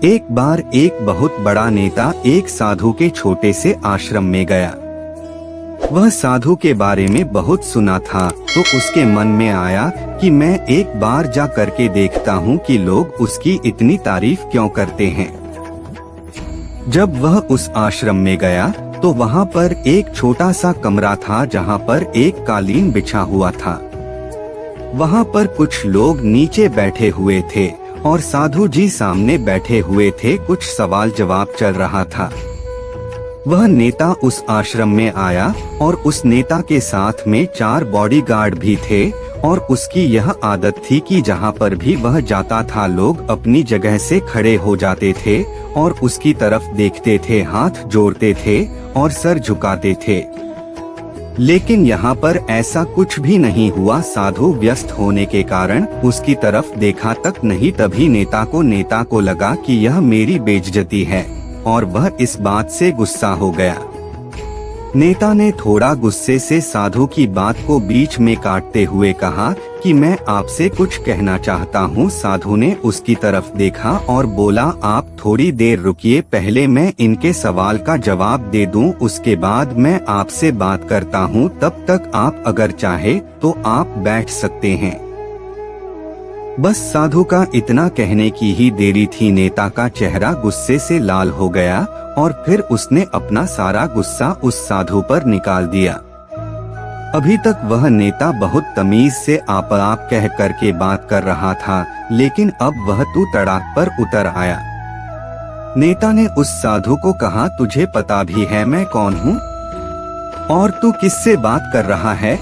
एक बार एक बहुत बड़ा नेता एक साधु के छोटे से आश्रम में गया। वह साधु के बारे में बहुत सुना था, तो उसके मन में आया कि मैं एक बार जा करके देखता हूँ कि लोग उसकी इतनी तारीफ क्यों करते हैं। जब वह उस आश्रम में गया तो वहाँ पर एक छोटा सा कमरा था जहाँ पर एक कालीन बिछा हुआ था। वहाँ पर कुछ लोग नीचे बैठे हुए थे और साधु जी सामने बैठे हुए थे। कुछ सवाल जवाब चल रहा था। वह नेता उस आश्रम में आया और उस नेता के साथ में 4 बॉडीगार्ड भी थे और उसकी यह आदत थी कि जहाँ पर भी वह जाता था लोग अपनी जगह से खड़े हो जाते थे और उसकी तरफ देखते थे, हाथ जोड़ते थे और सर झुकाते थे। लेकिन यहाँ पर ऐसा कुछ भी नहीं हुआ। साधु व्यस्त होने के कारण उसकी तरफ देखा तक नहीं। तभी नेता को लगा कि यह मेरी बेइज्जती है और वह इस बात से गुस्सा हो गया। नेता ने थोड़ा गुस्से से साधु की बात को बीच में काटते हुए कहा कि मैं आपसे कुछ कहना चाहता हूँ। साधु ने उसकी तरफ देखा और बोला, आप थोड़ी देर रुकिए, पहले मैं इनके सवाल का जवाब दे दूं, उसके बाद मैं आपसे बात करता हूँ। तब तक आप अगर चाहे तो आप बैठ सकते हैं। बस साधु का इतना कहने की ही देरी थी। नेता का चेहरा गुस्से से लाल हो गया और फिर उसने अपना सारा गुस्सा उस साधु पर निकाल दिया। अभी तक वह नेता बहुत तमीज से आप कह करके बात कर रहा था, लेकिन अब वह तू तड़ाक पर उतर आया। नेता ने उस साधु को कहा, तुझे पता भी है मैं कौन हूँ और तू किससे बात कर रहा है?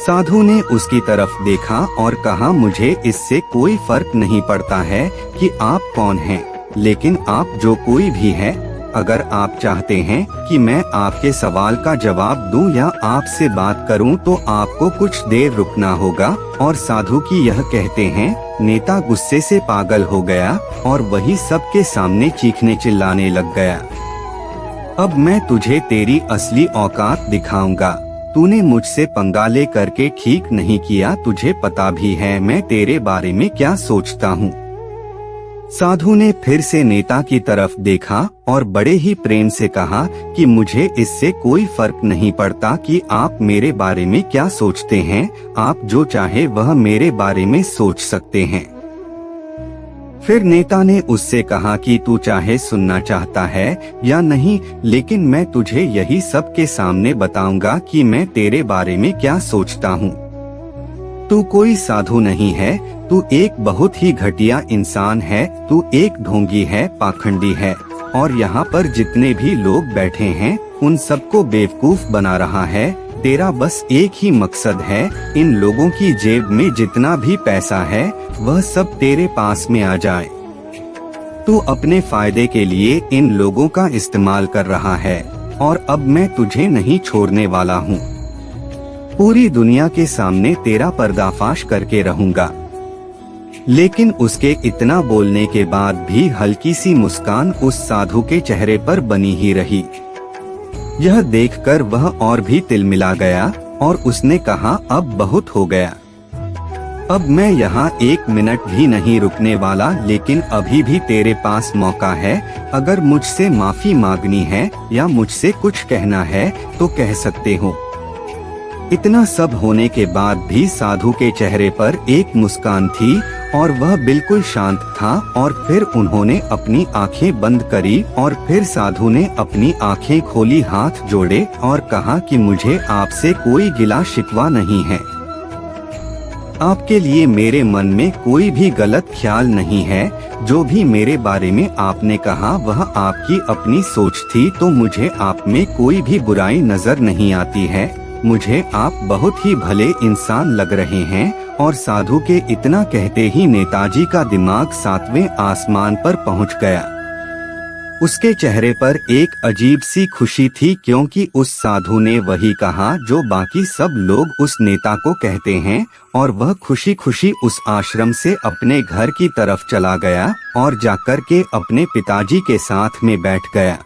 साधु ने उसकी तरफ देखा और कहा, मुझे इससे कोई फर्क नहीं पड़ता है कि आप कौन हैं, लेकिन आप जो कोई भी है, अगर आप चाहते हैं कि मैं आपके सवाल का जवाब दूं या आपसे बात करूं तो आपको कुछ देर रुकना होगा। और साधु की यह कहते हैं नेता गुस्से से पागल हो गया और वही सबके सामने चीखने चिल्लाने लग गया। अब मैं तुझे तेरी असली औकात दिखाऊंगा। तूने मुझसे पंगा ले करके ठीक नहीं किया। तुझे पता भी है मैं तेरे बारे में क्या सोचता हूँ। साधु ने फिर से नेता की तरफ देखा और बड़े ही प्रेम से कहा कि मुझे इससे कोई फर्क नहीं पड़ता कि आप मेरे बारे में क्या सोचते हैं। आप जो चाहे वह मेरे बारे में सोच सकते हैं। फिर नेता ने उससे कहा कि तू चाहे सुनना चाहता है या नहीं, लेकिन मैं तुझे यही सबके सामने बताऊंगा कि मैं तेरे बारे में क्या सोचता हूँ। तू कोई साधु नहीं है, तू एक बहुत ही घटिया इंसान है। तू एक ढोंगी है, पाखंडी है और यहाँ पर जितने भी लोग बैठे हैं उन सबको बेवकूफ बना रहा है। तेरा बस एक ही मकसद है, इन लोगों की जेब में जितना भी पैसा है वह सब तेरे पास में आ जाए। तू अपने फायदे के लिए इन लोगों का इस्तेमाल कर रहा है और अब मैं तुझे नहीं छोड़ने वाला हूँ। पूरी दुनिया के सामने तेरा पर्दाफाश करके रहूंगा। लेकिन उसके इतना बोलने के बाद भी हल्की सी मुस्कान उस साधु के चेहरे पर बनी ही रही। यह देखकर वह और भी तिलमिला गया और उसने कहा, अब बहुत हो गया। अब मैं यहाँ 1 मिनट भी नहीं रुकने वाला, लेकिन अभी भी तेरे पास मौका है। अगर मुझसे माफी मांगनी है या मुझसे कुछ कहना है तो कह सकते हो। इतना सब होने के बाद भी साधु के चेहरे पर एक मुस्कान थी और वह बिल्कुल शांत था। और फिर उन्होंने अपनी आंखें बंद करी और फिर साधु ने अपनी आंखें खोली, हाथ जोड़े और कहा कि मुझे आपसे कोई गिला शिकवा नहीं है। आपके लिए मेरे मन में कोई भी गलत ख्याल नहीं है। जो भी मेरे बारे में आपने कहा वह आपकी अपनी सोच थी, तो मुझे आप में कोई भी बुराई नजर नहीं आती है। मुझे आप बहुत ही भले इंसान लग रहे हैं। और साधु के इतना कहते ही नेताजी का दिमाग 7वें आसमान पर पहुंच गया। उसके चेहरे पर एक अजीब सी खुशी थी, क्योंकि उस साधु ने वही कहा जो बाकी सब लोग उस नेता को कहते हैं। और वह खुशी खुशी उस आश्रम से अपने घर की तरफ चला गया और जाकर के अपने पिताजी के साथ में बैठ गया।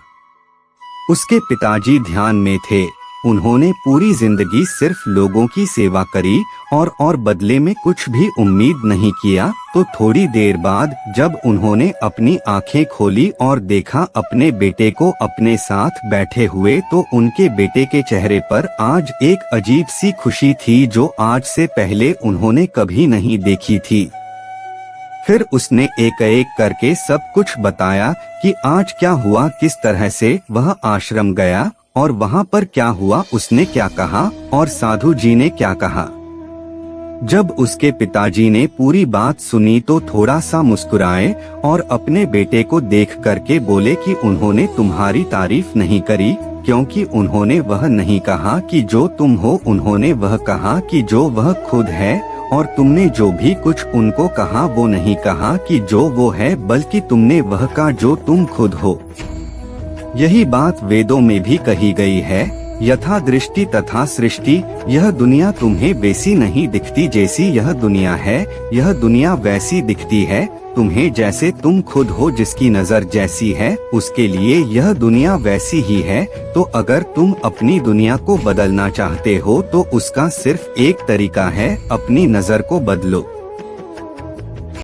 उसके पिताजी ध्यान में थे उन्होंने पूरी जिंदगी सिर्फ लोगों की सेवा करी और बदले में कुछ भी उम्मीद नहीं किया। तो थोड़ी देर बाद जब उन्होंने अपनी आंखें खोली और देखा अपने बेटे को अपने साथ बैठे हुए, तो उनके बेटे के चेहरे पर आज एक अजीब सी खुशी थी जो आज से पहले उन्होंने कभी नहीं देखी थी। फिर उसने एक एक करके सब कुछ बताया कि आज क्या हुआ, किस तरह से वह आश्रम गया और वहाँ पर क्या हुआ, उसने क्या कहा और साधु जी ने क्या कहा। जब उसके पिताजी ने पूरी बात सुनी तो थोड़ा सा मुस्कुराए और अपने बेटे को देख करके बोले कि उन्होंने तुम्हारी तारीफ नहीं करी, क्योंकि उन्होंने वह नहीं कहा कि जो तुम हो, उन्होंने वह कहा कि जो वह खुद है। और तुमने जो भी कुछ उनको कहा वो नहीं कहा कि जो वो है, बल्कि तुमने वह कहा जो तुम खुद हो। यही बात वेदों में भी कही गई है, यथा दृष्टि तथा सृष्टि। यह दुनिया तुम्हें वैसी नहीं दिखती जैसी यह दुनिया है, यह दुनिया वैसी दिखती है तुम्हें जैसे तुम खुद हो। जिसकी नजर जैसी है उसके लिए यह दुनिया वैसी ही है। तो अगर तुम अपनी दुनिया को बदलना चाहते हो तो उसका सिर्फ एक तरीका है, अपनी नजर को बदलो।